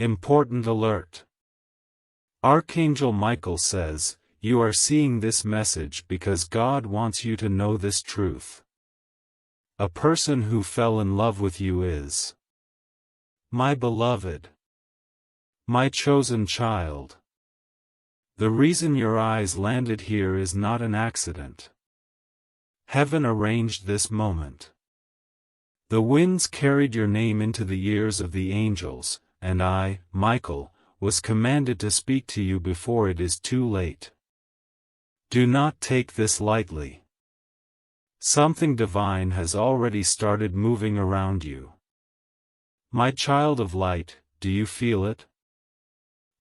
Important alert. Archangel Michael says, you are seeing this message because God wants you to know this truth. A person who fell in love with you is my beloved, my chosen child. The reason your eyes landed here is not an accident. Heaven arranged this moment. The winds carried your name into the ears of the angels, and I, Michael, was commanded to speak to you before it is too late. Do not take this lightly. Something divine has already started moving around you. My child of light, do you feel it?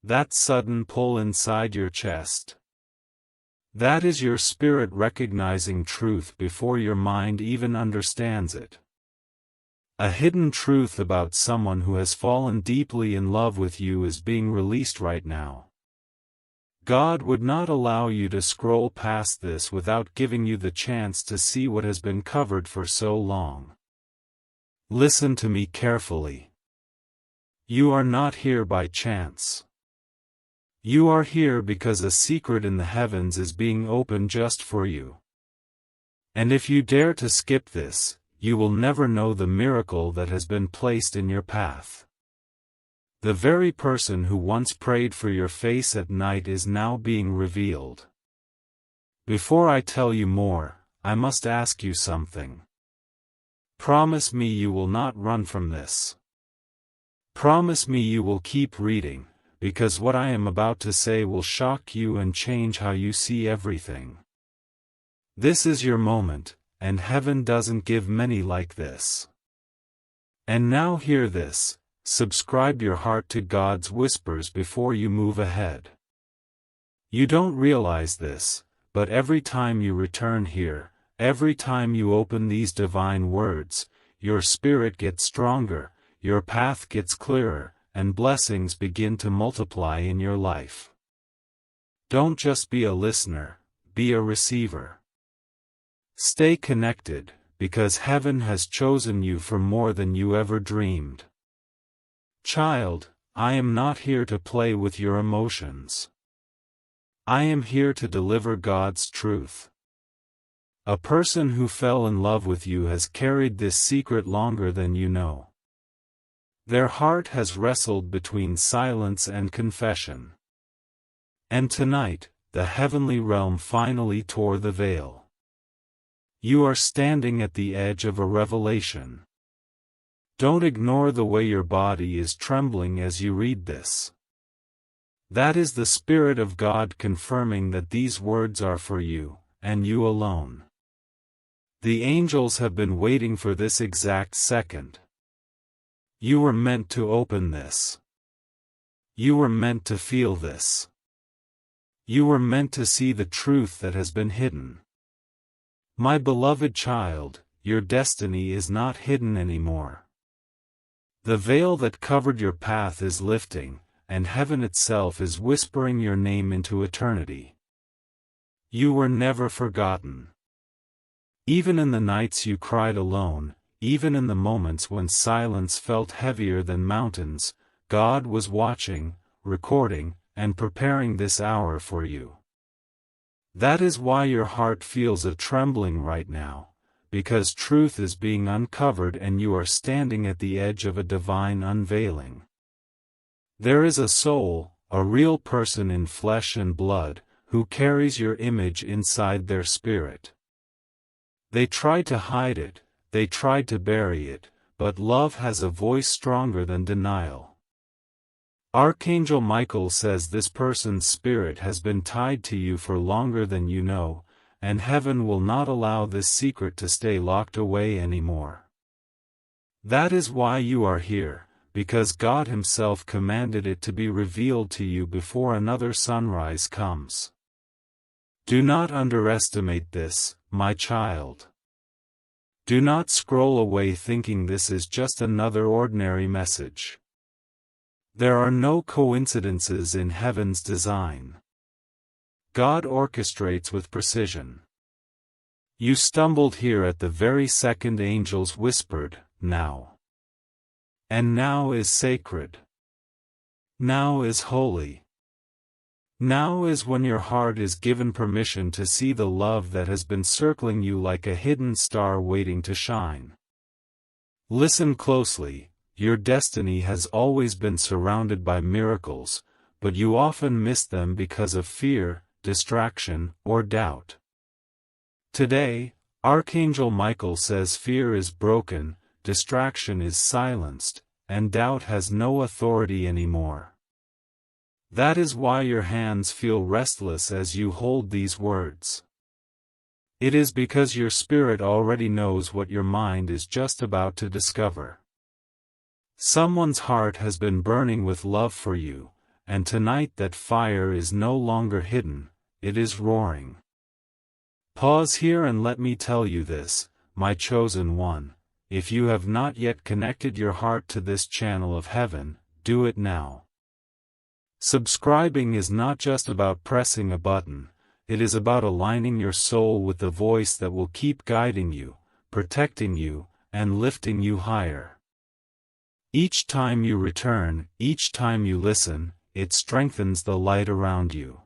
That sudden pull inside your chest. That is your spirit recognizing truth before your mind even understands it. A hidden truth about someone who has fallen deeply in love with you is being released right now. God would not allow you to scroll past this without giving you the chance to see what has been covered for so long. Listen to me carefully. You are not here by chance. You are here because a secret in the heavens is being opened just for you. And if you dare to skip this, you will never know the miracle that has been placed in your path. The very person who once prayed for your face at night is now being revealed. Before I tell you more, I must ask you something. Promise me you will not run from this. Promise me you will keep reading, because what I am about to say will shock you and change how you see everything. This is your moment, and heaven doesn't give many like this. And now hear this, subscribe your heart to God's whispers before you move ahead. You don't realize this, but every time you return here, every time you open these divine words, your spirit gets stronger, your path gets clearer, and blessings begin to multiply in your life. Don't just be a listener, be a receiver. Stay connected, because heaven has chosen you for more than you ever dreamed. Child, I am not here to play with your emotions. I am here to deliver God's truth. A person who fell in love with you has carried this secret longer than you know. Their heart has wrestled between silence and confession. And tonight, the heavenly realm finally tore the veil. You are standing at the edge of a revelation. Don't ignore the way your body is trembling as you read this. That is the Spirit of God confirming that these words are for you, and you alone. The angels have been waiting for this exact second. You were meant to open this. You were meant to feel this. You were meant to see the truth that has been hidden. My beloved child, your destiny is not hidden anymore. The veil that covered your path is lifting, and heaven itself is whispering your name into eternity. You were never forgotten. Even in the nights you cried alone, even in the moments when silence felt heavier than mountains, God was watching, recording, and preparing this hour for you. That is why your heart feels a trembling right now, because truth is being uncovered and you are standing at the edge of a divine unveiling. There is a soul, a real person in flesh and blood, who carries your image inside their spirit. They tried to hide it, they tried to bury it, but love has a voice stronger than denial. Archangel Michael says this person's spirit has been tied to you for longer than you know, and heaven will not allow this secret to stay locked away anymore. That is why you are here, because God Himself commanded it to be revealed to you before another sunrise comes. Do not underestimate this, my child. Do not scroll away thinking this is just another ordinary message. There are no coincidences in heaven's design. God orchestrates with precision. You stumbled here at the very second angels whispered, "Now." And now is sacred. Now is holy. Now is when your heart is given permission to see the love that has been circling you like a hidden star waiting to shine. Listen closely. Your destiny has always been surrounded by miracles, but you often miss them because of fear, distraction, or doubt. Today, Archangel Michael says fear is broken, distraction is silenced, and doubt has no authority anymore. That is why your hands feel restless as you hold these words. It is because your spirit already knows what your mind is just about to discover. Someone's heart has been burning with love for you, and tonight that fire is no longer hidden, it is roaring. Pause here and let me tell you this, my chosen one, if you have not yet connected your heart to this channel of heaven, do it now. Subscribing is not just about pressing a button, it is about aligning your soul with the voice that will keep guiding you, protecting you, and lifting you higher. Each time you return, each time you listen, it strengthens the light around you.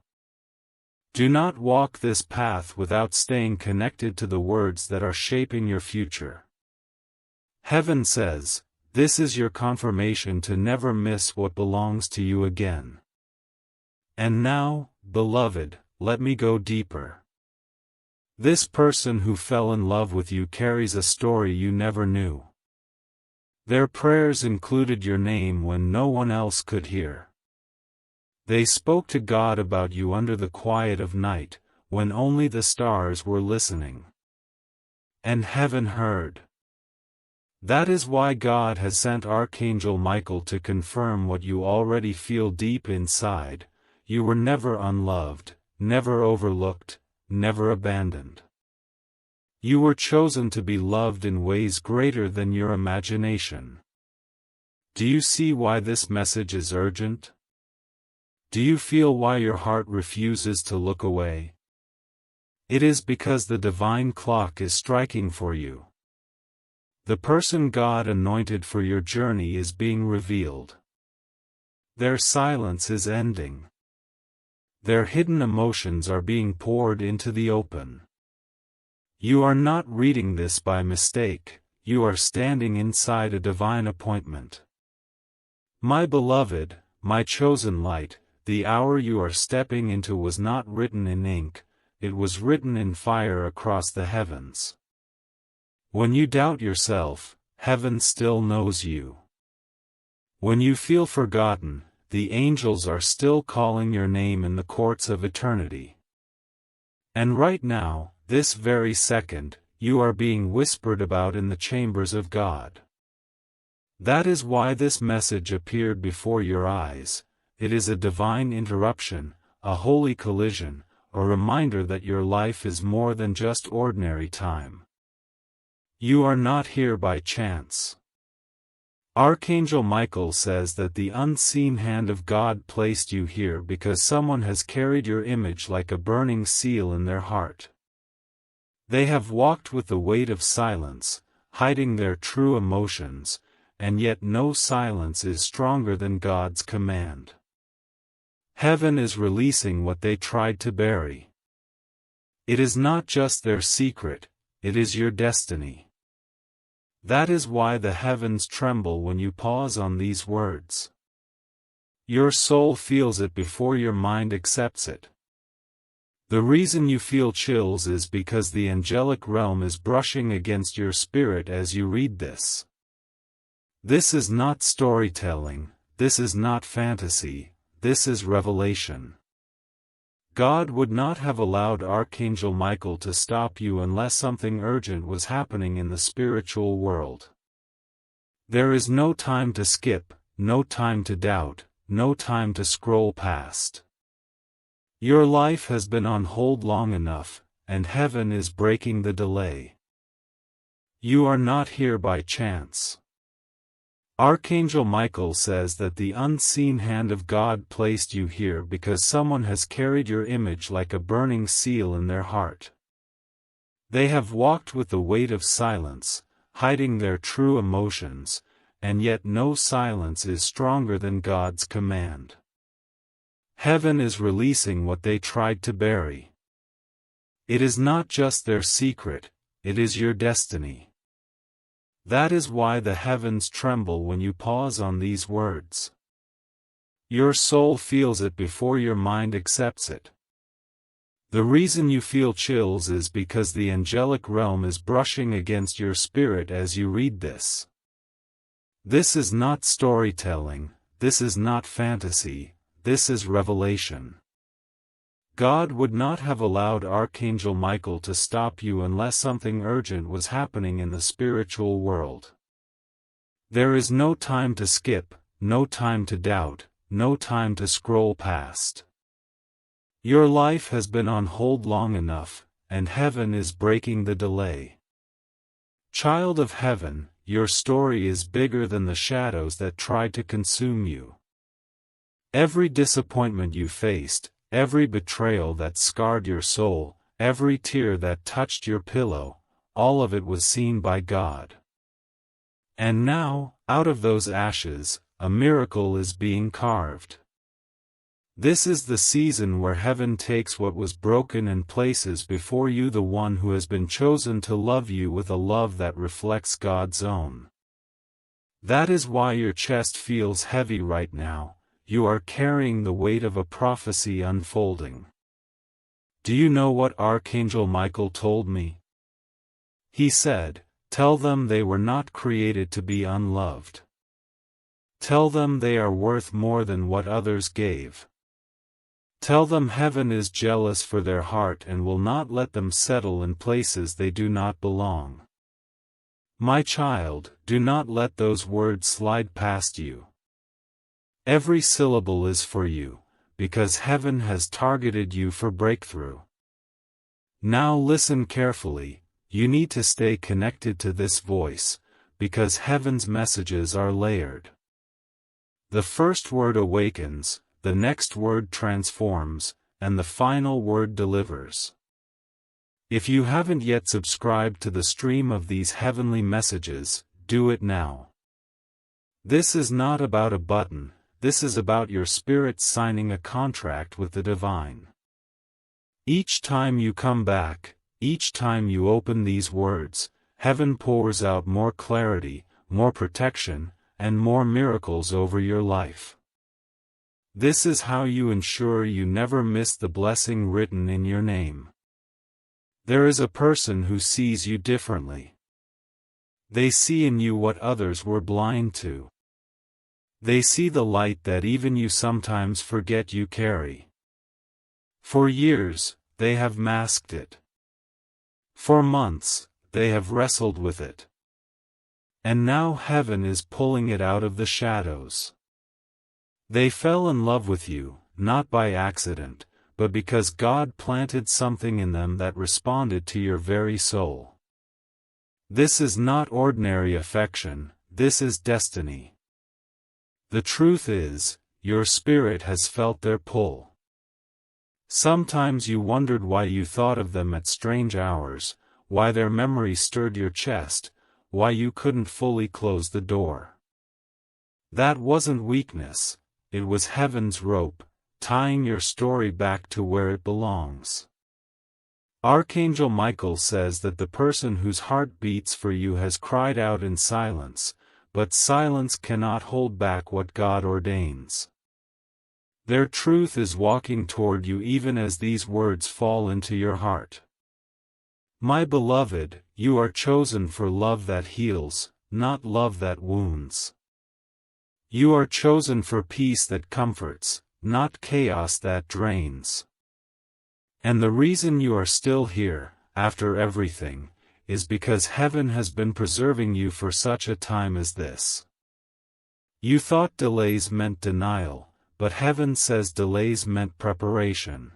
Do not walk this path without staying connected to the words that are shaping your future. Heaven says, this is your confirmation to never miss what belongs to you again. And now, beloved, let me go deeper. This person who fell in love with you carries a story you never knew. Their prayers included your name when no one else could hear. They spoke to God about you under the quiet of night, when only the stars were listening. And heaven heard. That is why God has sent Archangel Michael to confirm what you already feel deep inside. You were never unloved, never overlooked, never abandoned. You were chosen to be loved in ways greater than your imagination. Do you see why this message is urgent? Do you feel why your heart refuses to look away? It is because the divine clock is striking for you. The person God anointed for your journey is being revealed. Their silence is ending. Their hidden emotions are being poured into the open. You are not reading this by mistake, you are standing inside a divine appointment. My beloved, my chosen light, the hour you are stepping into was not written in ink, it was written in fire across the heavens. When you doubt yourself, heaven still knows you. When you feel forgotten, the angels are still calling your name in the courts of eternity. And right now, this very second, you are being whispered about in the chambers of God. That is why this message appeared before your eyes. It is a divine interruption, a holy collision, a reminder that your life is more than just ordinary time. You are not here by chance. Archangel Michael says that the unseen hand of God placed you here because someone has carried your image like a burning seal in their heart. They have walked with the weight of silence, hiding their true emotions, and yet no silence is stronger than God's command. Heaven is releasing what they tried to bury. It is not just their secret, it is your destiny. That is why the heavens tremble when you pause on these words. Your soul feels it before your mind accepts it. The reason you feel chills is because the angelic realm is brushing against your spirit as you read this. This is not storytelling, this is not fantasy, this is revelation. God would not have allowed Archangel Michael to stop you unless something urgent was happening in the spiritual world. There is no time to skip, no time to doubt, no time to scroll past. Your life has been on hold long enough, and heaven is breaking the delay. You are not here by chance. Archangel Michael says that the unseen hand of God placed you here because someone has carried your image like a burning seal in their heart. They have walked with the weight of silence, hiding their true emotions, and yet no silence is stronger than God's command. Heaven is releasing what they tried to bury. It is not just their secret, it is your destiny. That is why the heavens tremble when you pause on these words. Your soul feels it before your mind accepts it. The reason you feel chills is because the angelic realm is brushing against your spirit as you read this. This is not storytelling, this is not fantasy, this is revelation. God would not have allowed Archangel Michael to stop you unless something urgent was happening in the spiritual world. There is no time to skip, no time to doubt, no time to scroll past. Your life has been on hold long enough, and heaven is breaking the delay. Child of heaven, your story is bigger than the shadows that tried to consume you. Every disappointment you faced, every betrayal that scarred your soul, every tear that touched your pillow, all of it was seen by God. And now, out of those ashes, a miracle is being carved. This is the season where heaven takes what was broken and places before you the one who has been chosen to love you with a love that reflects God's own. That is why your chest feels heavy right now. You are carrying the weight of a prophecy unfolding. Do you know what Archangel Michael told me? He said, "Tell them they were not created to be unloved. Tell them they are worth more than what others gave. Tell them heaven is jealous for their heart and will not let them settle in places they do not belong." My child, do not let those words slide past you. Every syllable is for you, because heaven has targeted you for breakthrough. Now listen carefully, you need to stay connected to this voice, because heaven's messages are layered. The first word awakens, the next word transforms, and the final word delivers. If you haven't yet subscribed to the stream of these heavenly messages, do it now. This is not about a button. This is about your spirit signing a contract with the divine. Each time you come back, each time you open these words, heaven pours out more clarity, more protection, and more miracles over your life. This is how you ensure you never miss the blessing written in your name. There is a person who sees you differently. They see in you what others were blind to. They see the light that even you sometimes forget you carry. For years, they have masked it. For months, they have wrestled with it. And now heaven is pulling it out of the shadows. They fell in love with you, not by accident, but because God planted something in them that responded to your very soul. This is not ordinary affection, this is destiny. The truth is, your spirit has felt their pull. Sometimes you wondered why you thought of them at strange hours, why their memory stirred your chest, why you couldn't fully close the door. That wasn't weakness, it was heaven's rope, tying your story back to where it belongs. Archangel Michael says that the person whose heart beats for you has cried out in silence, but silence cannot hold back what God ordains. Their truth is walking toward you even as these words fall into your heart. My beloved, you are chosen for love that heals, not love that wounds. You are chosen for peace that comforts, not chaos that drains. And the reason you are still here, after everything, is because heaven has been preserving you for such a time as this. You thought delays meant denial, but heaven says delays meant preparation.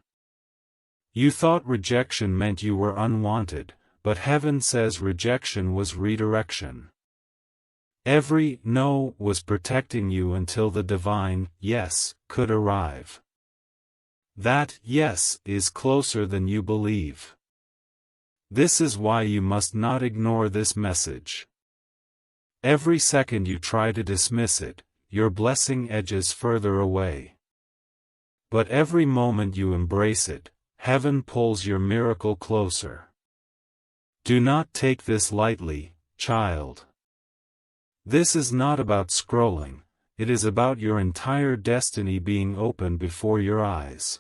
You thought rejection meant you were unwanted, but heaven says rejection was redirection. Every no was protecting you until the divine yes could arrive. That yes is closer than you believe. This is why you must not ignore this message. Every second you try to dismiss it, your blessing edges further away. But every moment you embrace it, heaven pulls your miracle closer. Do not take this lightly, child. This is not about scrolling, it is about your entire destiny being open before your eyes.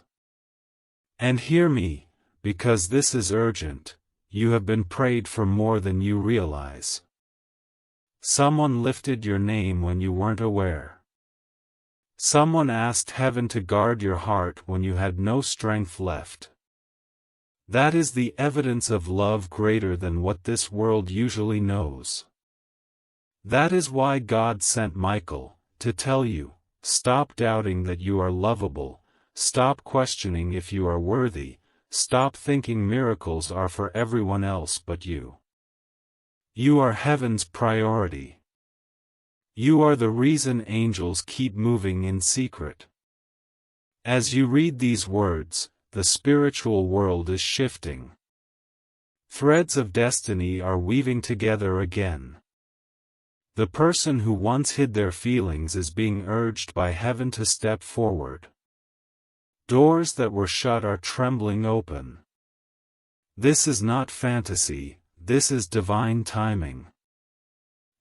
And hear me, because this is urgent, you have been prayed for more than you realize. Someone lifted your name when you weren't aware. Someone asked heaven to guard your heart when you had no strength left. That is the evidence of love greater than what this world usually knows. That is why God sent Michael, to tell you, stop doubting that you are lovable, stop questioning if you are worthy, stop thinking miracles are for everyone else but you. You are heaven's priority. You are the reason angels keep moving in secret. As you read these words, the spiritual world is shifting. Threads of destiny are weaving together again. The person who once hid their feelings is being urged by heaven to step forward. Doors that were shut are trembling open. This is not fantasy, this is divine timing.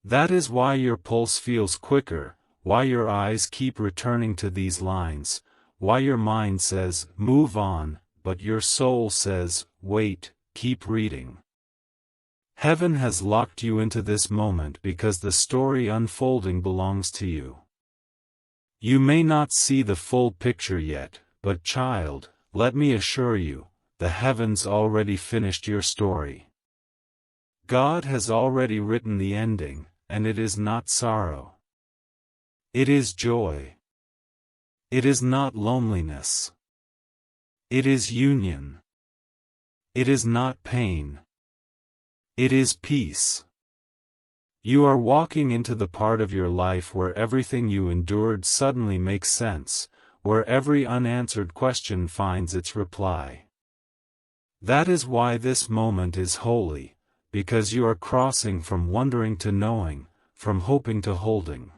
That is why your pulse feels quicker, why your eyes keep returning to these lines, why your mind says, move on, but your soul says, wait, keep reading. Heaven has locked you into this moment because the story unfolding belongs to you. You may not see the full picture yet, but child, let me assure you, the heavens already finished your story. God has already written the ending, and it is not sorrow. It is joy. It is not loneliness. It is union. It is not pain. It is peace. You are walking into the part of your life where everything you endured suddenly makes sense, where every unanswered question finds its reply. That is why this moment is holy. Because you are crossing from wondering to knowing, from hoping to holding.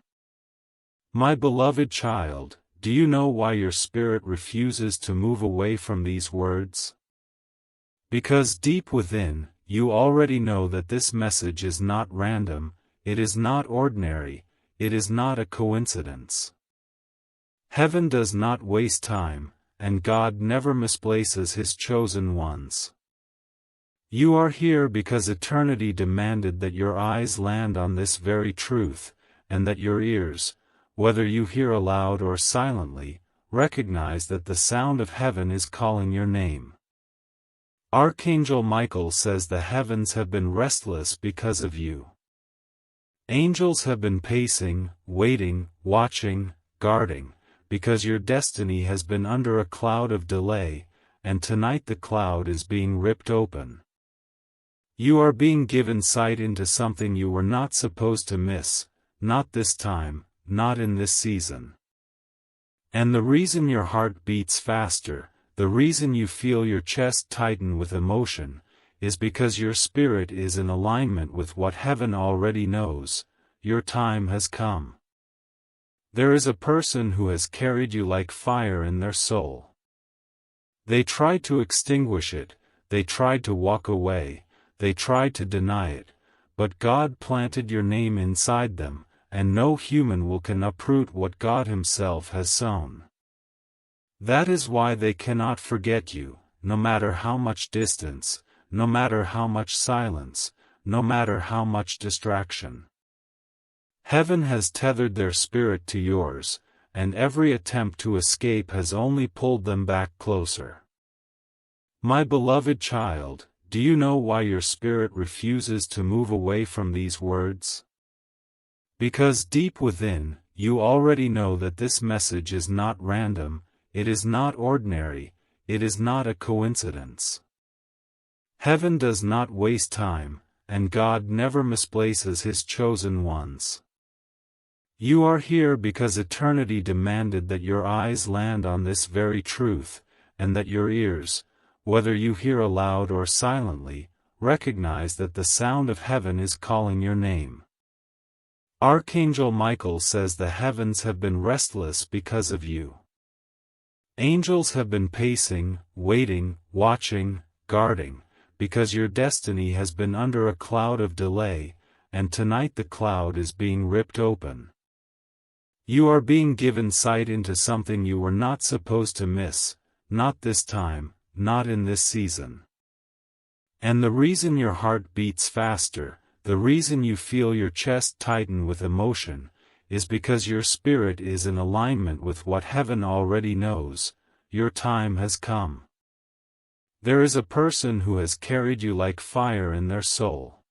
My beloved child, do you know why your spirit refuses to move away from these words? Because deep within, you already know that this message is not random, it is not ordinary, it is not a coincidence. Heaven does not waste time, and God never misplaces His chosen ones. You are here because eternity demanded that your eyes land on this very truth, and that your ears, whether you hear aloud or silently, recognize that the sound of heaven is calling your name. Archangel Michael says the heavens have been restless because of you. Angels have been pacing, waiting, watching, guarding, because your destiny has been under a cloud of delay, and tonight the cloud is being ripped open. You are being given sight into something you were not supposed to miss, not this time, not in this season. And the reason your heart beats faster, the reason you feel your chest tighten with emotion, is because your spirit is in alignment with what heaven already knows. Your time has come. There is a person who has carried you like fire in their soul. They tried to extinguish it, they tried to walk away, they tried to deny it, but God planted your name inside them, and no human can uproot what God Himself has sown. That is why they cannot forget you, no matter how much distance, no matter how much silence, no matter how much distraction. Heaven has tethered their spirit to yours, and every attempt to escape has only pulled them back closer. My beloved child, do you know why your spirit refuses to move away from these words? Because deep within, you already know that this message is not random, it is not ordinary, it is not a coincidence. Heaven does not waste time, and God never misplaces His chosen ones. You are here because eternity demanded that your eyes land on this very truth, and that your ears, whether you hear aloud or silently, recognize that the sound of heaven is calling your name. Archangel Michael says the heavens have been restless because of you. Angels have been pacing, waiting, watching, guarding, because your destiny has been under a cloud of delay, and tonight the cloud is being ripped open. You are being given sight into something you were not supposed to miss, not this time, not in this season. And the reason your heart beats faster, the reason you feel your chest tighten with emotion, is because your spirit is in alignment with what heaven already knows. Your time has come. There is a person who has carried you like fire in their soul.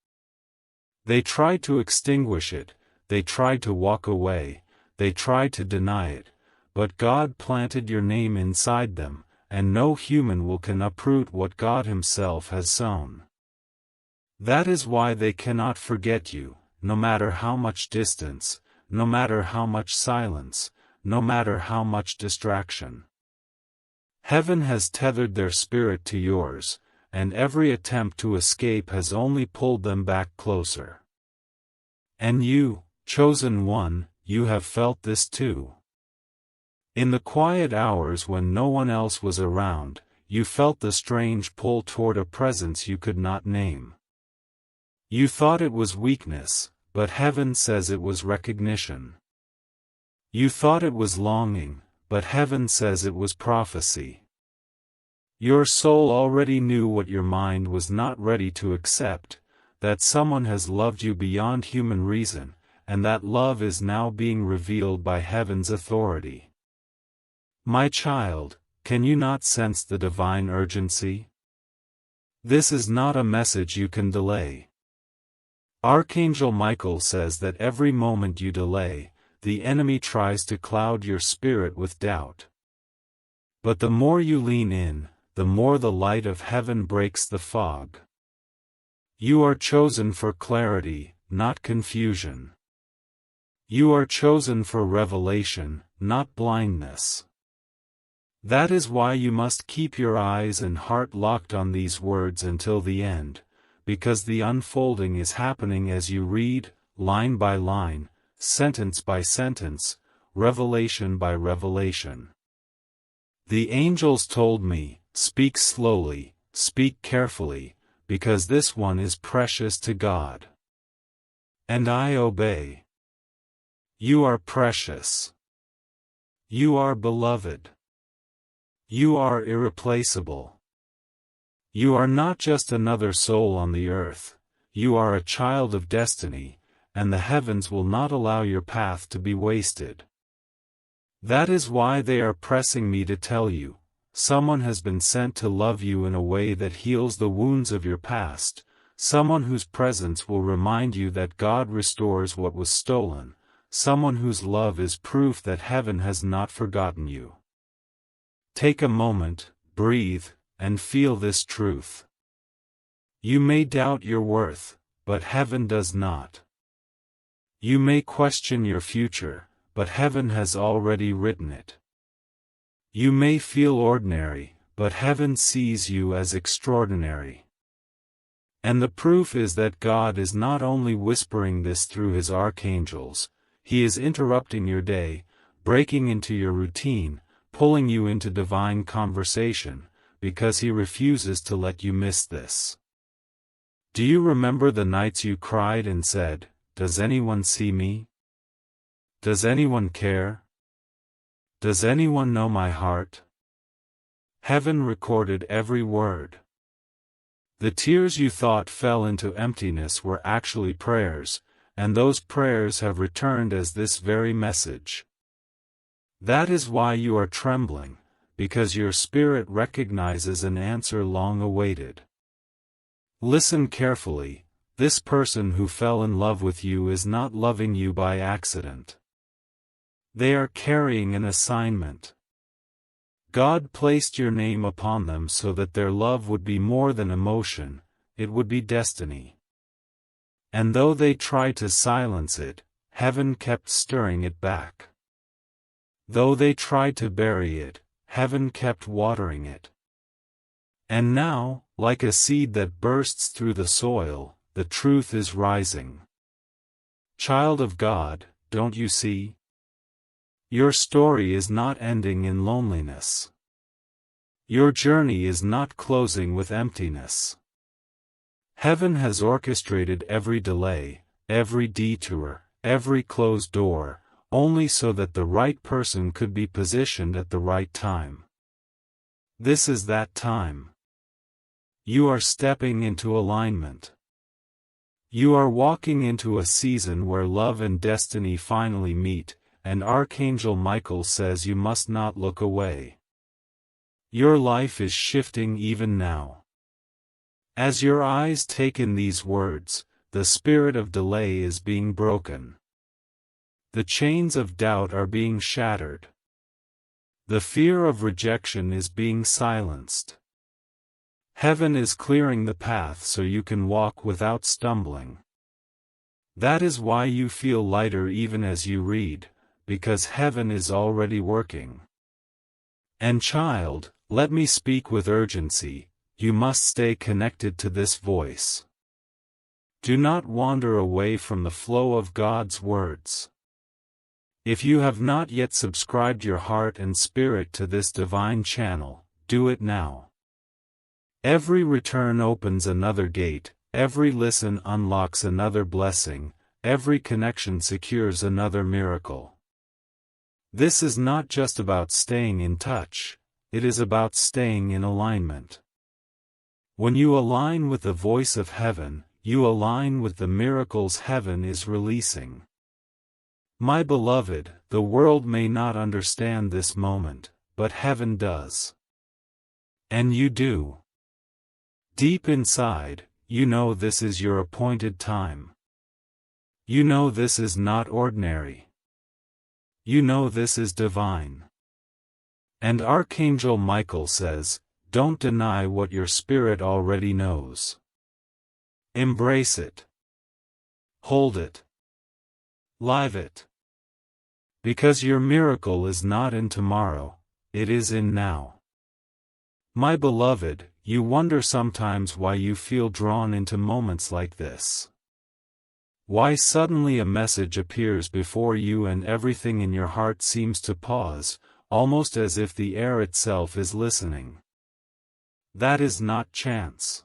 They tried to extinguish it, they tried to walk away, they tried to deny it, but God planted your name inside them, and no human can uproot what God Himself has sown. That is why they cannot forget you, no matter how much distance, no matter how much silence, no matter how much distraction. Heaven has tethered their spirit to yours, and every attempt to escape has only pulled them back closer. And you, chosen one, you have felt this too. In the quiet hours when no one else was around, you felt the strange pull toward a presence you could not name. You thought it was weakness, but heaven says it was recognition. You thought it was longing, but heaven says it was prophecy. Your soul already knew what your mind was not ready to accept, that someone has loved you beyond human reason, and that love is now being revealed by heaven's authority. My child, can you not sense the divine urgency? This is not a message you can delay. Archangel Michael says that every moment you delay, the enemy tries to cloud your spirit with doubt. But the more you lean in, the more the light of heaven breaks the fog. You are chosen for clarity, not confusion. You are chosen for revelation, not blindness. That is why you must keep your eyes and heart locked on these words until the end, because the unfolding is happening as you read, line by line, sentence by sentence, revelation by revelation. The angels told me, speak slowly, speak carefully, because this one is precious to God. And I obey. You are precious. You are beloved. You are irreplaceable. You are not just another soul on the earth, you are a child of destiny, and the heavens will not allow your path to be wasted. That is why they are pressing me to tell you, someone has been sent to love you in a way that heals the wounds of your past, someone whose presence will remind you that God restores what was stolen, someone whose love is proof that heaven has not forgotten you. Take a moment, breathe, and feel this truth. You may doubt your worth, but heaven does not. You may question your future, but heaven has already written it. You may feel ordinary, but heaven sees you as extraordinary. And the proof is that God is not only whispering this through His archangels, He is interrupting your day, breaking into your routine, pulling you into divine conversation, because He refuses to let you miss this. Do you remember the nights you cried and said, "Does anyone see me? Does anyone care? Does anyone know my heart?" Heaven recorded every word. The tears you thought fell into emptiness were actually prayers, and those prayers have returned as this very message. That is why you are trembling, because your spirit recognizes an answer long awaited. Listen carefully, this person who fell in love with you is not loving you by accident. They are carrying an assignment. God placed your name upon them so that their love would be more than emotion, it would be destiny. And though they tried to silence it, heaven kept stirring it back. Though they tried to bury it, heaven kept watering it. And now, like a seed that bursts through the soil, the truth is rising. Child of God, don't you see? Your story is not ending in loneliness. Your journey is not closing with emptiness. Heaven has orchestrated every delay, every detour, every closed door, only so that the right person could be positioned at the right time. This is that time. You are stepping into alignment. You are walking into a season where love and destiny finally meet, and Archangel Michael says you must not look away. Your life is shifting even now. As your eyes take in these words, the spirit of delay is being broken. The chains of doubt are being shattered. The fear of rejection is being silenced. Heaven is clearing the path so you can walk without stumbling. That is why you feel lighter even as you read, because heaven is already working. And child, let me speak with urgency, you must stay connected to this voice. Do not wander away from the flow of God's words. If you have not yet subscribed your heart and spirit to this divine channel, do it now. Every return opens another gate, every listen unlocks another blessing, every connection secures another miracle. This is not just about staying in touch, it is about staying in alignment. When you align with the voice of heaven, you align with the miracles heaven is releasing. My beloved, the world may not understand this moment, but heaven does. And you do. Deep inside, you know this is your appointed time. You know this is not ordinary. You know this is divine. And Archangel Michael says, don't deny what your spirit already knows. Embrace it. Hold it. Live it. Because your miracle is not in tomorrow, it is in now. My beloved, you wonder sometimes why you feel drawn into moments like this. Why suddenly a message appears before you and everything in your heart seems to pause, almost as if the air itself is listening. That is not chance.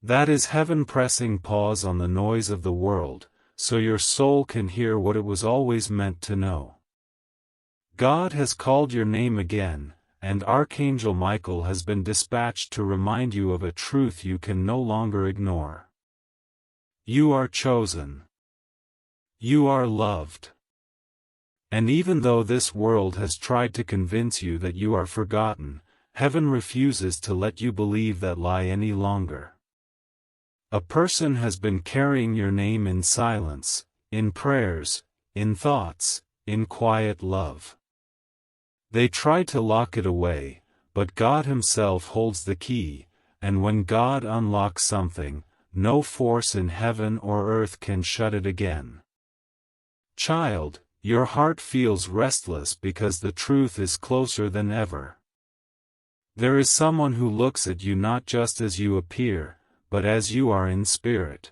That is heaven pressing pause on the noise of the world, so your soul can hear what it was always meant to know. God has called your name again, and Archangel Michael has been dispatched to remind you of a truth you can no longer ignore. You are chosen. You are loved. And even though this world has tried to convince you that you are forgotten, heaven refuses to let you believe that lie any longer. A person has been carrying your name in silence, in prayers, in thoughts, in quiet love. They try to lock it away, but God Himself holds the key, and when God unlocks something, no force in heaven or earth can shut it again. Child, your heart feels restless because the truth is closer than ever. There is someone who looks at you not just as you appear, but as you are in spirit.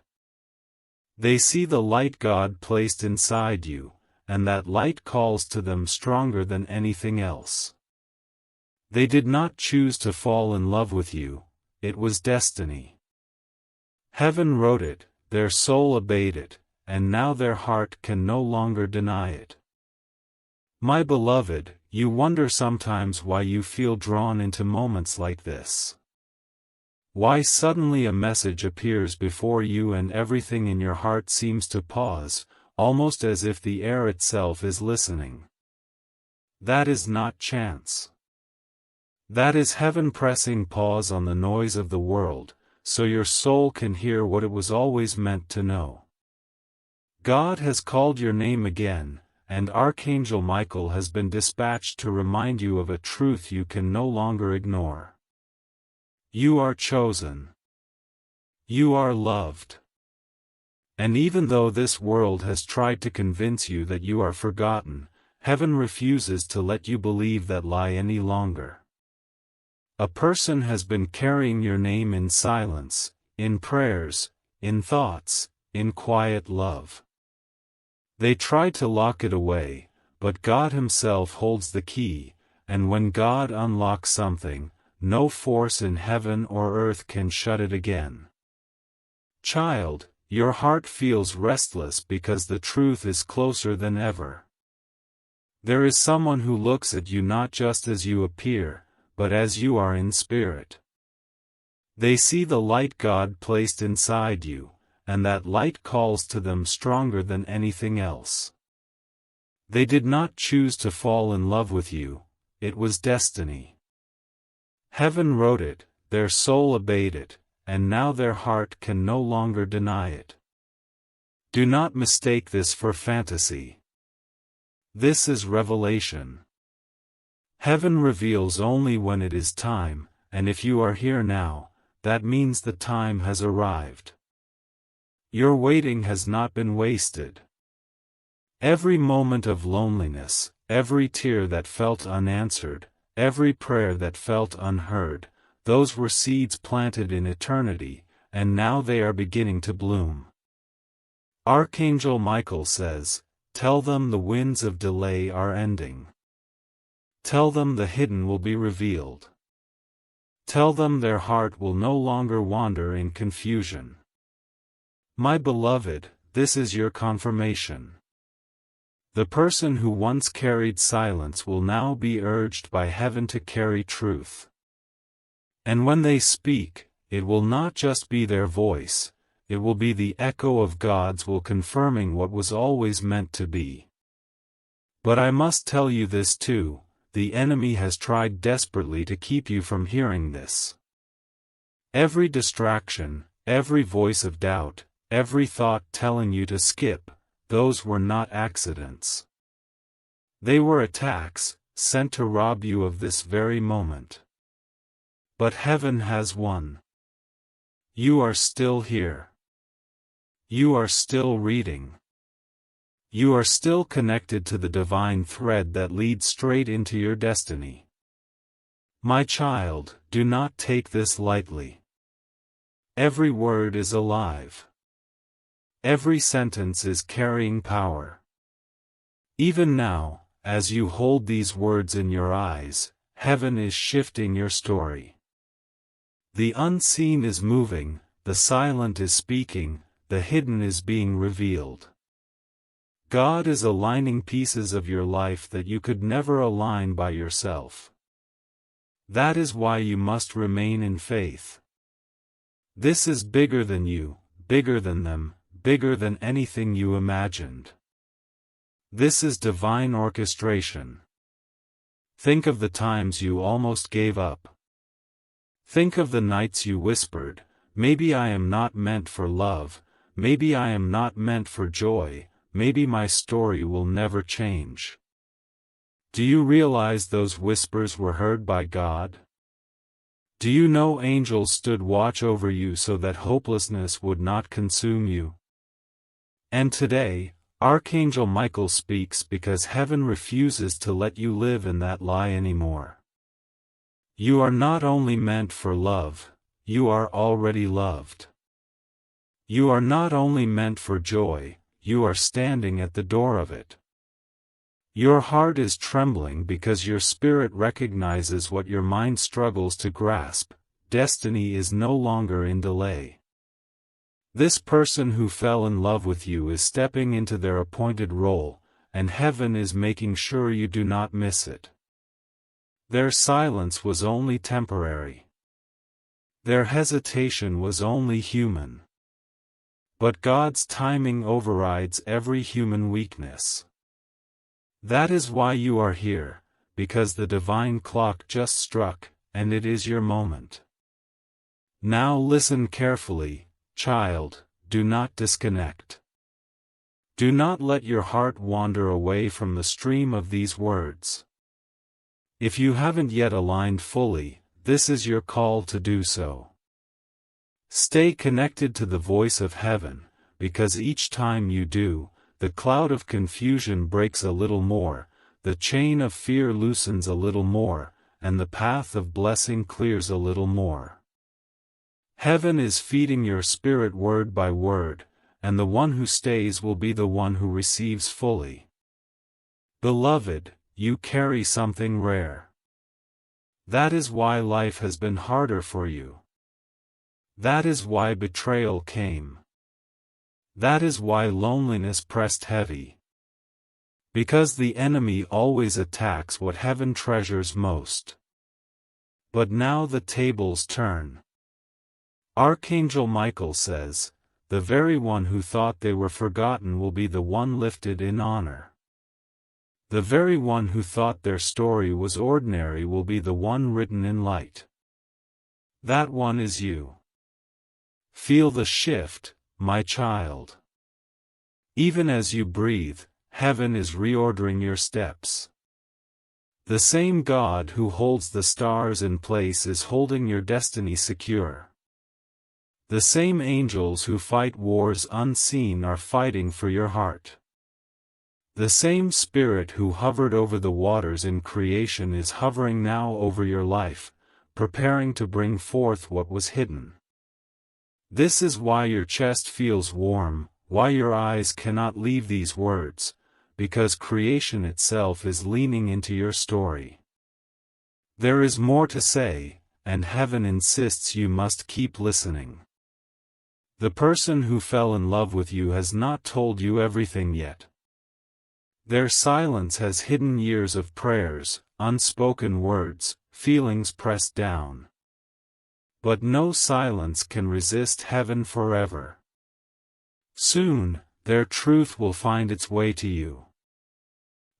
They see the light God placed inside you, and that light calls to them stronger than anything else. They did not choose to fall in love with you, it was destiny. Heaven wrote it, their soul obeyed it, and now their heart can no longer deny it. My beloved, you wonder sometimes why you feel drawn into moments like this. Why suddenly a message appears before you and everything in your heart seems to pause, almost as if the air itself is listening. That is not chance. That is heaven pressing pause on the noise of the world, so your soul can hear what it was always meant to know. God has called your name again, and Archangel Michael has been dispatched to remind you of a truth you can no longer ignore. You are chosen. You are loved. And even though this world has tried to convince you that you are forgotten, heaven refuses to let you believe that lie any longer. A person has been carrying your name in silence, in prayers, in thoughts, in quiet love. They try to lock it away, but God Himself holds the key, and when God unlocks something, no force in heaven or earth can shut it again. Child, your heart feels restless because the truth is closer than ever. There is someone who looks at you not just as you appear, but as you are in spirit. They see the light God placed inside you, and that light calls to them stronger than anything else. They did not choose to fall in love with you, it was destiny. Heaven wrote it, their soul obeyed it, and now their heart can no longer deny it. Do not mistake this for fantasy. This is revelation. Heaven reveals only when it is time, and if you are here now, that means the time has arrived. Your waiting has not been wasted. Every moment of loneliness, every tear that felt unanswered, every prayer that felt unheard, those were seeds planted in eternity, and now they are beginning to bloom. Archangel Michael says, "Tell them the winds of delay are ending. Tell them the hidden will be revealed. Tell them their heart will no longer wander in confusion." My beloved, this is your confirmation. The person who once carried silence will now be urged by heaven to carry truth. And when they speak, it will not just be their voice, it will be the echo of God's will confirming what was always meant to be. But I must tell you this too, the enemy has tried desperately to keep you from hearing this. Every distraction, every voice of doubt, every thought telling you to skip, those were not accidents. They were attacks, sent to rob you of this very moment. But heaven has won. You are still here. You are still reading. You are still connected to the divine thread that leads straight into your destiny. My child, do not take this lightly. Every word is alive. Every sentence is carrying power. Even now, as you hold these words in your eyes, heaven is shifting your story. The unseen is moving, the silent is speaking, the hidden is being revealed. God is aligning pieces of your life that you could never align by yourself. That is why you must remain in faith. This is bigger than you, bigger than them, bigger than anything you imagined. This is divine orchestration. Think of the times you almost gave up. Think of the nights you whispered, "Maybe I am not meant for love, maybe I am not meant for joy, maybe my story will never change." Do you realize those whispers were heard by God? Do you know angels stood watch over you so that hopelessness would not consume you? And today, Archangel Michael speaks because heaven refuses to let you live in that lie anymore. You are not only meant for love, you are already loved. You are not only meant for joy, you are standing at the door of it. Your heart is trembling because your spirit recognizes what your mind struggles to grasp. Destiny is no longer in delay. This person who fell in love with you is stepping into their appointed role, and heaven is making sure you do not miss it. Their silence was only temporary. Their hesitation was only human. But God's timing overrides every human weakness. That is why you are here, because the divine clock just struck, and it is your moment. Now listen carefully, child, do not disconnect. Do not let your heart wander away from the stream of these words. If you haven't yet aligned fully, this is your call to do so. Stay connected to the voice of heaven, because each time you do, the cloud of confusion breaks a little more, the chain of fear loosens a little more, and the path of blessing clears a little more. Heaven is feeding your spirit word by word, and the one who stays will be the one who receives fully. Beloved, you carry something rare. That is why life has been harder for you. That is why betrayal came. That is why loneliness pressed heavy. Because the enemy always attacks what heaven treasures most. But now the tables turn. Archangel Michael says, the very one who thought they were forgotten will be the one lifted in honor. The very one who thought their story was ordinary will be the one written in light. That one is you. Feel the shift, my child. Even as you breathe, heaven is reordering your steps. The same God who holds the stars in place is holding your destiny secure. The same angels who fight wars unseen are fighting for your heart. The same Spirit who hovered over the waters in creation is hovering now over your life, preparing to bring forth what was hidden. This is why your chest feels warm, why your eyes cannot leave these words, because creation itself is leaning into your story. There is more to say, and heaven insists you must keep listening. The person who fell in love with you has not told you everything yet. Their silence has hidden years of prayers, unspoken words, feelings pressed down. But no silence can resist heaven forever. Soon, their truth will find its way to you.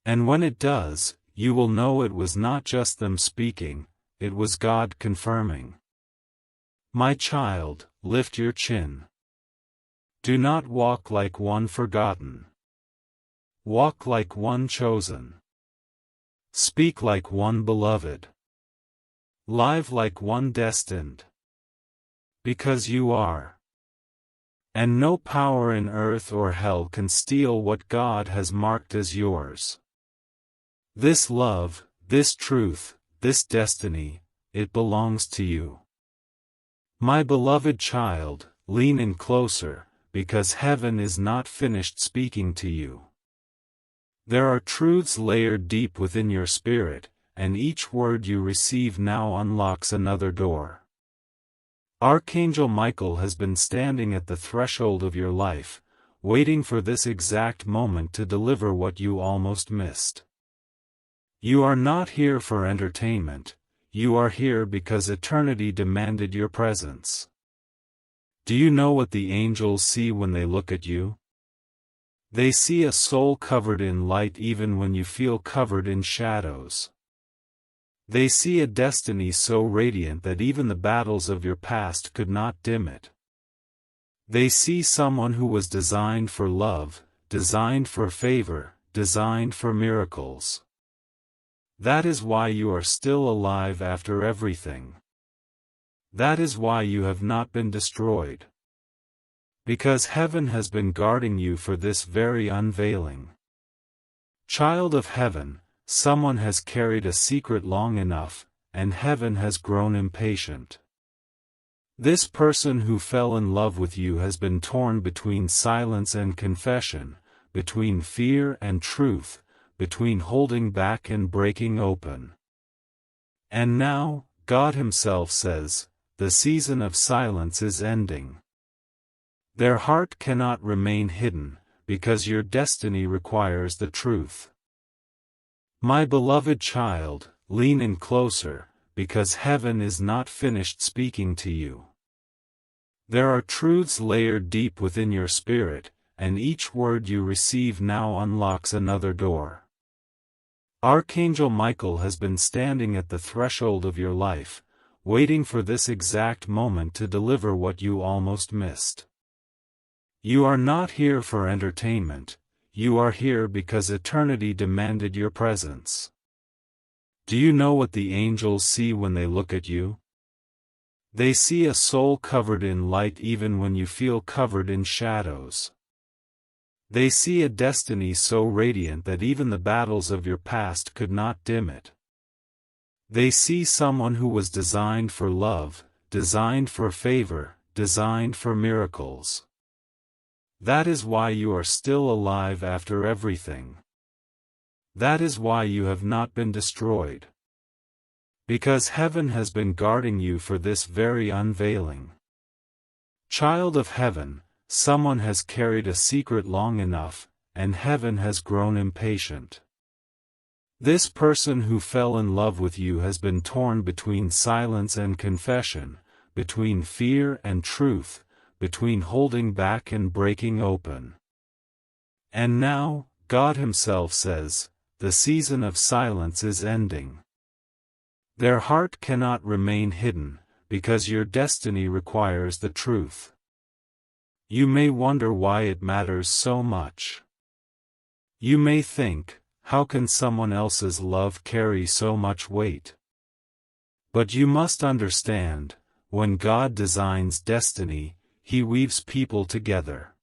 And when it does, you will know it was not just them speaking, it was God confirming. My child, lift your chin. Do not walk like one forgotten. Walk like one chosen. Speak like one beloved. Live like one destined. Because you are. And no power in earth or hell can steal what God has marked as yours. This love, this truth, this destiny, it belongs to you. My beloved child, lean in closer, because heaven is not finished speaking to you. There are truths layered deep within your spirit, and each word you receive now unlocks another door. Archangel Michael has been standing at the threshold of your life, waiting for this exact moment to deliver what you almost missed. You are not here for entertainment, you are here because eternity demanded your presence. Do you know what the angels see when they look at you? They see a soul covered in light even when you feel covered in shadows. They see a destiny so radiant that even the battles of your past could not dim it. They see someone who was designed for love, designed for favor, designed for miracles. That is why you are still alive after everything. That is why you have not been destroyed. Because heaven has been guarding you for this very unveiling. Child of heaven, someone has carried a secret long enough, and heaven has grown impatient. This person who fell in love with you has been torn between silence and confession, between fear and truth, between holding back and breaking open. And now, God Himself says, the season of silence is ending. Their heart cannot remain hidden, because your destiny requires the truth. My beloved child, lean in closer, because heaven is not finished speaking to you. There are truths layered deep within your spirit, and each word you receive now unlocks another door. Archangel Michael has been standing at the threshold of your life, waiting for this exact moment to deliver what you almost missed. You are not here for entertainment, you are here because eternity demanded your presence. Do you know what the angels see when they look at you? They see a soul covered in light even when you feel covered in shadows. They see a destiny so radiant that even the battles of your past could not dim it. They see someone who was designed for love, designed for favor, designed for miracles. That is why you are still alive after everything. That is why you have not been destroyed. Because heaven has been guarding you for this very unveiling. Child of heaven, someone has carried a secret long enough, and heaven has grown impatient. This person who fell in love with you has been torn between silence and confession, between fear and truth, between holding back and breaking open. And now, God Himself says, the season of silence is ending. Their heart cannot remain hidden, because your destiny requires the truth. You may wonder why it matters so much. You may think, how can someone else's love carry so much weight? But you must understand, when God designs destiny, He weaves people together.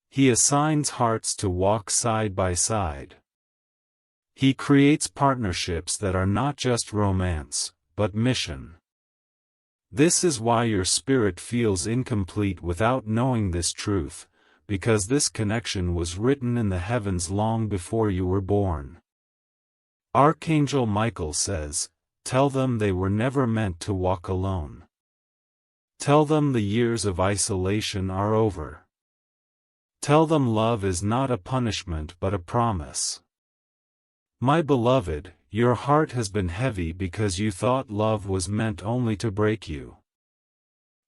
He assigns hearts to walk side by side. He creates partnerships that are not just romance, but mission. This is why your spirit feels incomplete without knowing this truth, because this connection was written in the heavens long before you were born. Archangel Michael says, tell them they were never meant to walk alone. Tell them the years of isolation are over. Tell them love is not a punishment but a promise. My beloved, your heart has been heavy because you thought love was meant only to break you.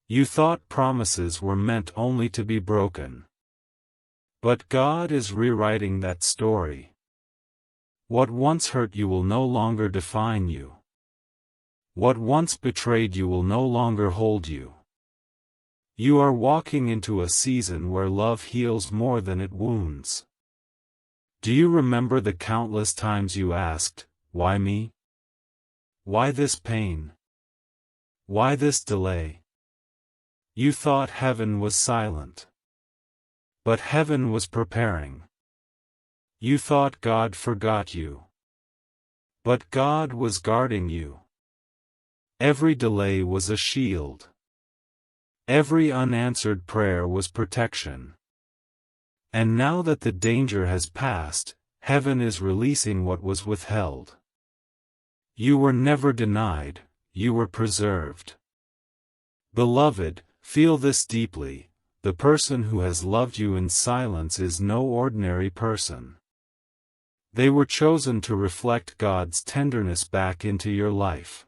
You thought promises were meant only to be broken. But God is rewriting that story. What once hurt you will no longer define you. What once betrayed you will no longer hold you. You are walking into a season where love heals more than it wounds. Do you remember the countless times you asked, why me? Why this pain? Why this delay? You thought heaven was silent. But heaven was preparing. You thought God forgot you. But God was guarding you. Every delay was a shield. Every unanswered prayer was protection. And now that the danger has passed, heaven is releasing what was withheld. You were never denied, you were preserved. Beloved, feel this deeply, the person who has loved you in silence is no ordinary person. They were chosen to reflect God's tenderness back into your life.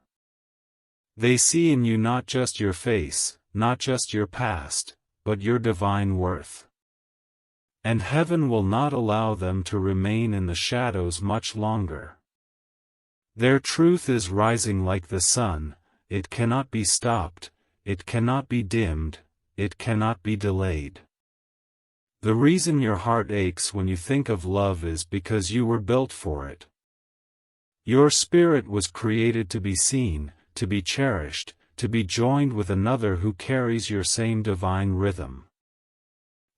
They see in you not just your face, not just your past, but your divine worth. And heaven will not allow them to remain in the shadows much longer. Their truth is rising like the sun, it cannot be stopped, it cannot be dimmed, it cannot be delayed. The reason your heart aches when you think of love is because you were built for it. Your spirit was created to be seen, to be cherished, to be joined with another who carries your same divine rhythm.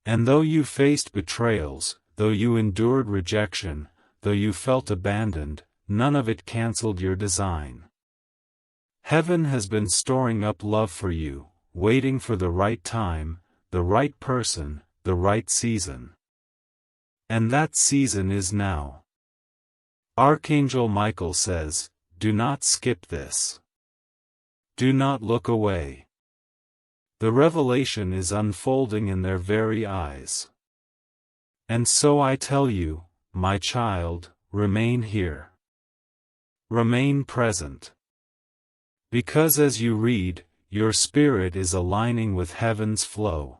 And though you faced betrayals, though you endured rejection, though you felt abandoned, none of it canceled your design. Heaven has been storing up love for you, waiting for the right time, the right person, the right season. And that season is now. Archangel Michael says, do not skip this. Do not look away. The revelation is unfolding in their very eyes. And so I tell you, my child, remain here. Remain present. Because as you read, your spirit is aligning with heaven's flow.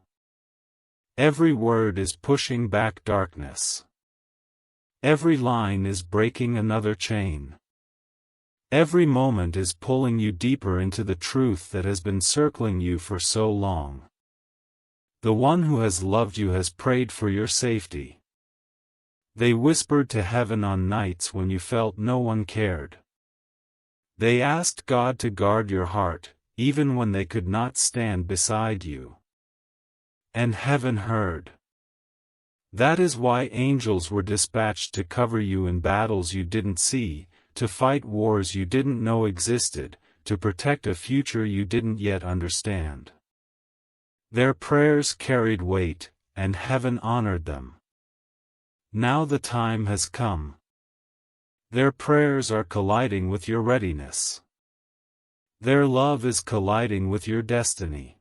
Every word is pushing back darkness. Every line is breaking another chain. Every moment is pulling you deeper into the truth that has been circling you for so long. The one who has loved you has prayed for your safety. They whispered to heaven on nights when you felt no one cared. They asked God to guard your heart, even when they could not stand beside you. And heaven heard. That is why angels were dispatched to cover you in battles you didn't see, to fight wars you didn't know existed, to protect a future you didn't yet understand. Their prayers carried weight, and heaven honored them. Now the time has come. Their prayers are colliding with your readiness. Their love is colliding with your destiny.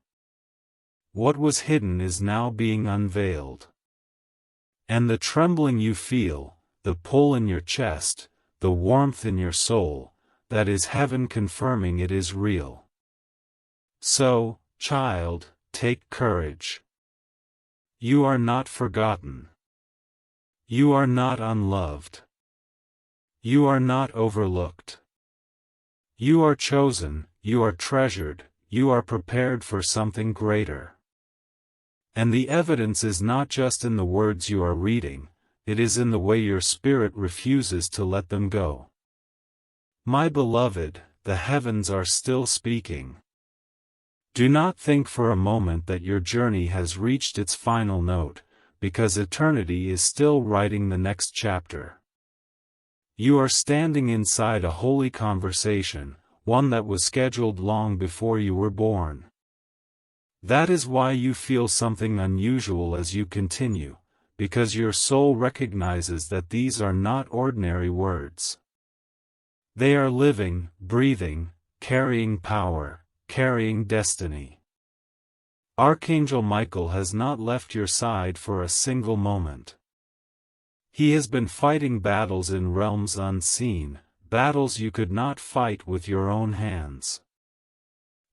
What was hidden is now being unveiled. And the trembling you feel, the pull in your chest, the warmth in your soul, that is heaven confirming it is real. So, child, take courage. You are not forgotten. You are not unloved. You are not overlooked. You are chosen, you are treasured, you are prepared for something greater. And the evidence is not just in the words you are reading, it is in the way your spirit refuses to let them go. My beloved, the heavens are still speaking. Do not think for a moment that your journey has reached its final note, because eternity is still writing the next chapter. You are standing inside a holy conversation, one that was scheduled long before you were born. That is why you feel something unusual as you continue, because your soul recognizes that these are not ordinary words. They are living, breathing, carrying power, carrying destiny. Archangel Michael has not left your side for a single moment. He has been fighting battles in realms unseen, battles you could not fight with your own hands.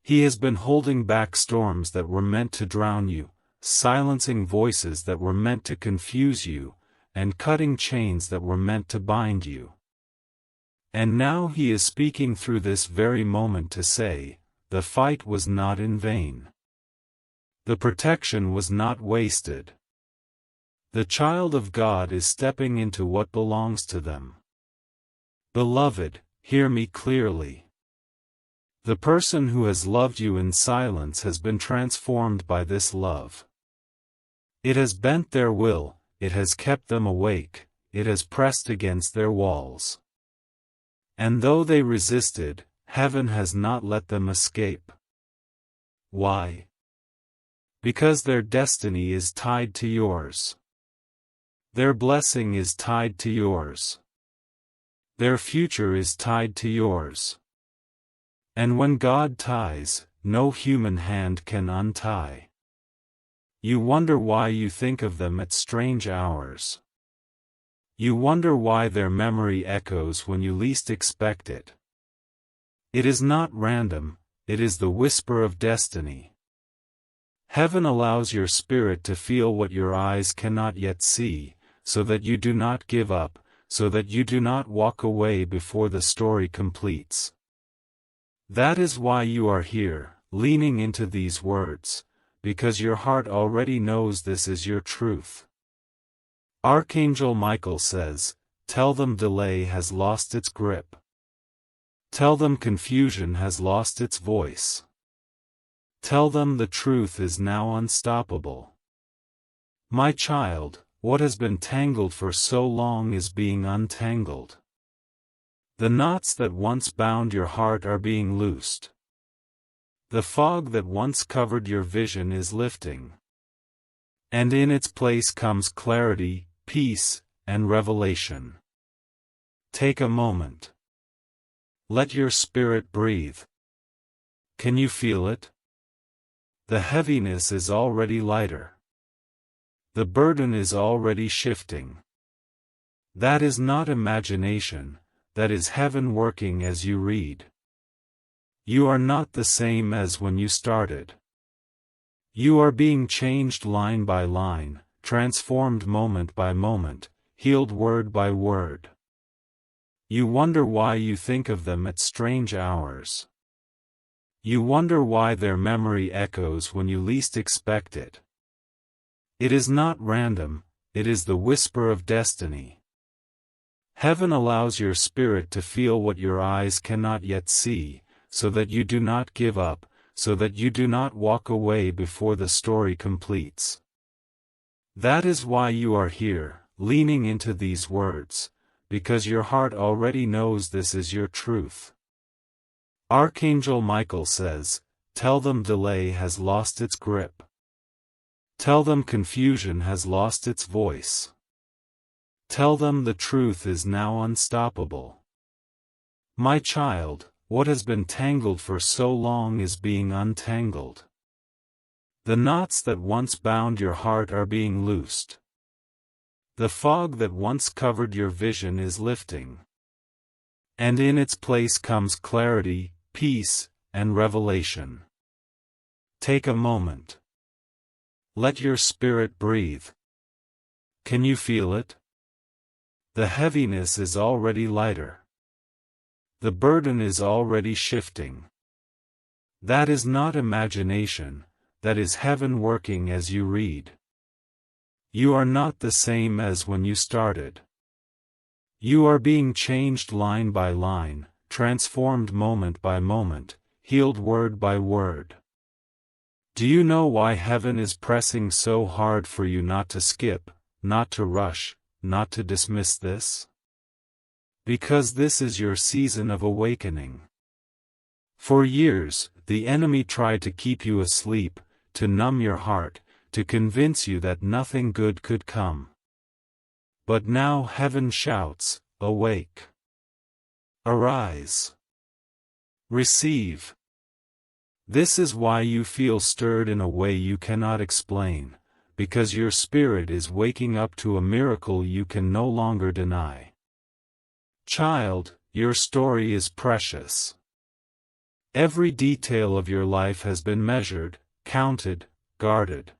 He has been holding back storms that were meant to drown you, silencing voices that were meant to confuse you, and cutting chains that were meant to bind you. And now he is speaking through this very moment to say, the fight was not in vain. The protection was not wasted. The child of God is stepping into what belongs to them. Beloved, hear me clearly. The person who has loved you in silence has been transformed by this love. It has bent their will, it has kept them awake, it has pressed against their walls. And though they resisted, heaven has not let them escape. Why? Because their destiny is tied to yours. Their blessing is tied to yours. Their future is tied to yours. And when God ties, no human hand can untie. You wonder why you think of them at strange hours. You wonder why their memory echoes when you least expect it. It is not random, it is the whisper of destiny. Heaven allows your spirit to feel what your eyes cannot yet see, so that you do not give up, so that you do not walk away before the story completes. That is why you are here, leaning into these words, because your heart already knows this is your truth. Archangel Michael says, tell them delay has lost its grip. Tell them confusion has lost its voice. Tell them the truth is now unstoppable. My child, what has been tangled for so long is being untangled. The knots that once bound your heart are being loosed. The fog that once covered your vision is lifting. And in its place comes clarity, peace, and revelation. Take a moment. Let your spirit breathe. Can you feel it? The heaviness is already lighter. The burden is already shifting. That is not imagination. That is heaven working as you read. You are not the same as when you started. You are being changed line by line, transformed moment by moment, healed word by word. You wonder why you think of them at strange hours. You wonder why their memory echoes when you least expect it. It is not random, it is the whisper of destiny. Heaven allows your spirit to feel what your eyes cannot yet see, so that you do not give up, so that you do not walk away before the story completes. That is why you are here, leaning into these words, because your heart already knows this is your truth. Archangel Michael says, tell them delay has lost its grip. Tell them confusion has lost its voice. Tell them the truth is now unstoppable. My child, what has been tangled for so long is being untangled. The knots that once bound your heart are being loosed. The fog that once covered your vision is lifting. And in its place comes clarity, peace, and revelation. Take a moment. Let your spirit breathe. Can you feel it? The heaviness is already lighter. The burden is already shifting. That is not imagination, that is heaven working as you read. You are not the same as when you started. You are being changed line by line, transformed moment by moment, healed word by word. Do you know why heaven is pressing so hard for you not to skip, not to rush, not to dismiss this? Because this is your season of awakening. For years, the enemy tried to keep you asleep, to numb your heart, to convince you that nothing good could come. But now heaven shouts, awake. Arise. Receive. This is why you feel stirred in a way you cannot explain, because your spirit is waking up to a miracle you can no longer deny. Child, your story is precious. Every detail of your life has been measured, counted, guarded.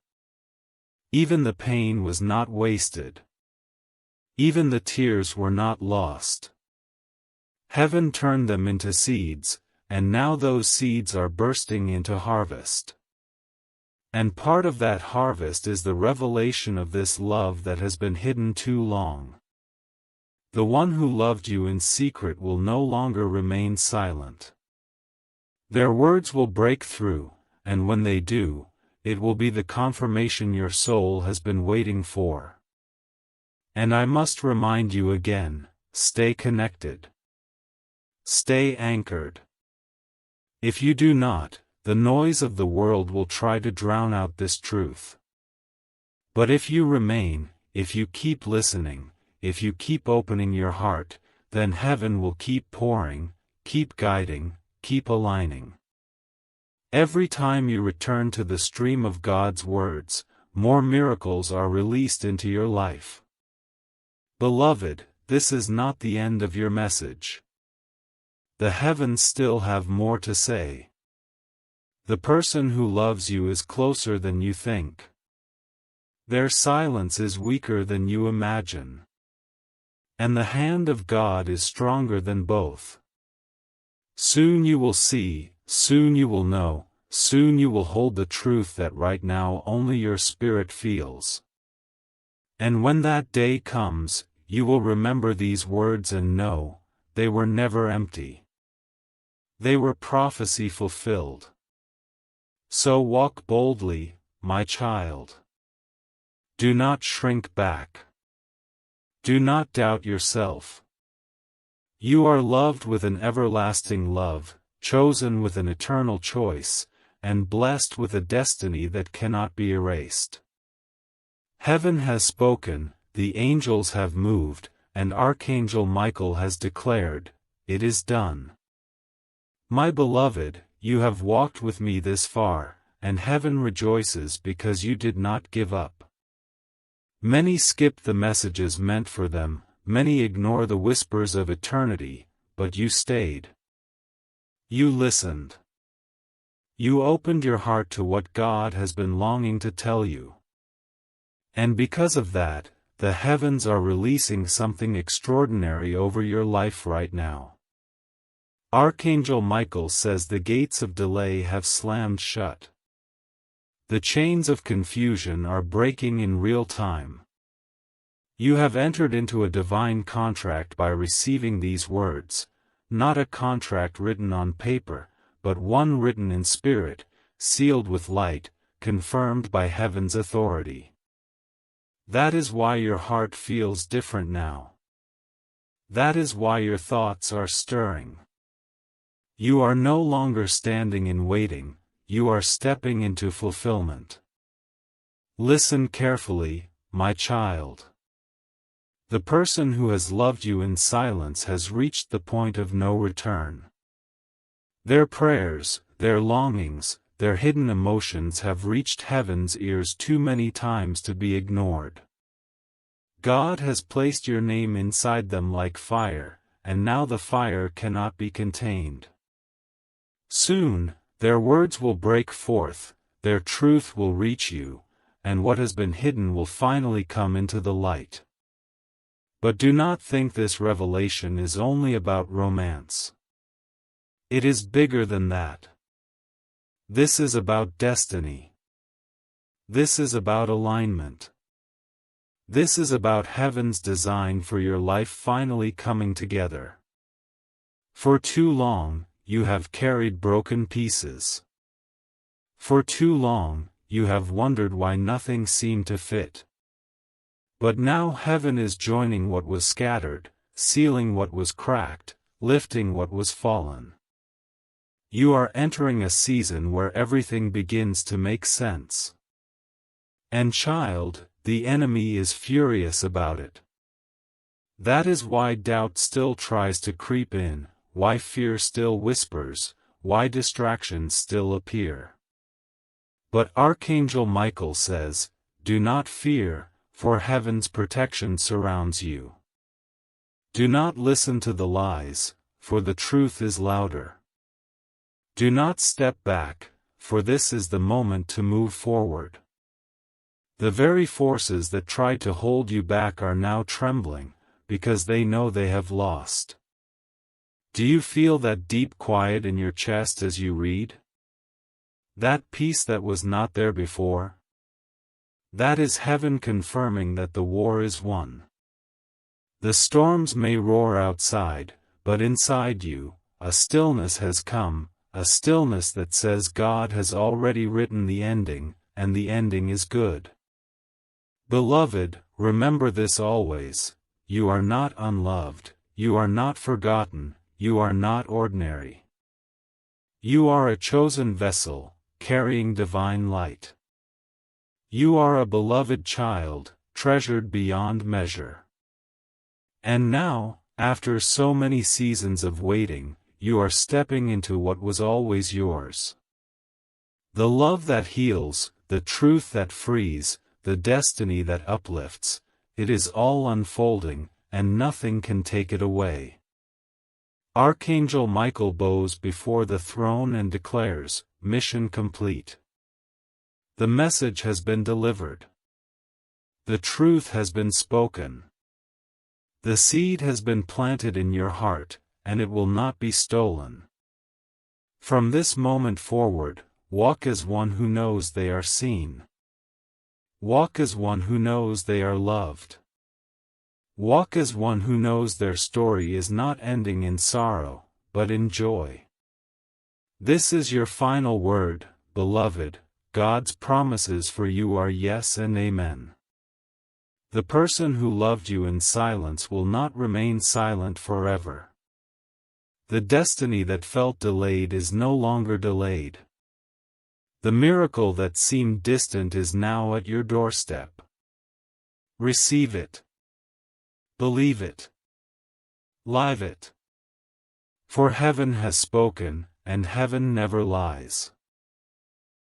Even the pain was not wasted. Even the tears were not lost. Heaven turned them into seeds, and now those seeds are bursting into harvest. And part of that harvest is the revelation of this love that has been hidden too long. The one who loved you in secret will no longer remain silent. Their words will break through, and when they do, it will be the confirmation your soul has been waiting for. And I must remind you again, stay connected. Stay anchored. If you do not, the noise of the world will try to drown out this truth. But if you remain, if you keep listening, if you keep opening your heart, then heaven will keep pouring, keep guiding, keep aligning. Every time you return to the stream of God's words, more miracles are released into your life. Beloved, this is not the end of your message. The heavens still have more to say. The person who loves you is closer than you think. Their silence is weaker than you imagine. And the hand of God is stronger than both. Soon you will see, soon you will know, soon you will hold the truth that right now only your spirit feels. And when that day comes, you will remember these words and know, they were never empty. They were prophecy fulfilled. So walk boldly, my child. Do not shrink back. Do not doubt yourself. You are loved with an everlasting love, chosen with an eternal choice, and blessed with a destiny that cannot be erased. Heaven has spoken, the angels have moved, and Archangel Michael has declared, it is done. My beloved, you have walked with me this far, and heaven rejoices because you did not give up. Many skip the messages meant for them, many ignore the whispers of eternity, but you stayed. You listened. You opened your heart to what God has been longing to tell you. And because of that, the heavens are releasing something extraordinary over your life right now. Archangel Michael says the gates of delay have slammed shut. The chains of confusion are breaking in real time. You have entered into a divine contract by receiving these words, not a contract written on paper, but one written in spirit, sealed with light, confirmed by heaven's authority. That is why your heart feels different now. That is why your thoughts are stirring. You are no longer standing in waiting, you are stepping into fulfillment. Listen carefully, my child. The person who has loved you in silence has reached the point of no return. Their prayers, their longings, their hidden emotions have reached heaven's ears too many times to be ignored. God has placed your name inside them like fire, and now the fire cannot be contained. Soon, their words will break forth, their truth will reach you, and what has been hidden will finally come into the light. But do not think this revelation is only about romance. It is bigger than that. This is about destiny. This is about alignment. This is about heaven's design for your life finally coming together. For too long, you have carried broken pieces. For too long, you have wondered why nothing seemed to fit. But now heaven is joining what was scattered, sealing what was cracked, lifting what was fallen. You are entering a season where everything begins to make sense. And child, the enemy is furious about it. That is why doubt still tries to creep in, why fear still whispers, why distractions still appear. But Archangel Michael says, do not fear, for heaven's protection surrounds you. Do not listen to the lies, for the truth is louder. Do not step back, for this is the moment to move forward. The very forces that tried to hold you back are now trembling, because they know they have lost. Do you feel that deep quiet in your chest as you read? That peace that was not there before? That is heaven confirming that the war is won. The storms may roar outside, but inside you, a stillness has come, a stillness that says God has already written the ending, and the ending is good. Beloved, remember this always: you are not unloved, you are not forgotten, you are not ordinary. You are a chosen vessel, carrying divine light. You are a beloved child, treasured beyond measure. And now, after so many seasons of waiting, you are stepping into what was always yours. The love that heals, the truth that frees, the destiny that uplifts, it is all unfolding, and nothing can take it away. Archangel Michael bows before the throne and declares, mission complete. The message has been delivered. The truth has been spoken. The seed has been planted in your heart, and it will not be stolen. From this moment forward, walk as one who knows they are seen. Walk as one who knows they are loved. Walk as one who knows their story is not ending in sorrow, but in joy. This is your final word, beloved. God's promises for you are yes and amen. The person who loved you in silence will not remain silent forever. The destiny that felt delayed is no longer delayed. The miracle that seemed distant is now at your doorstep. Receive it. Believe it. Live it. For heaven has spoken, and heaven never lies.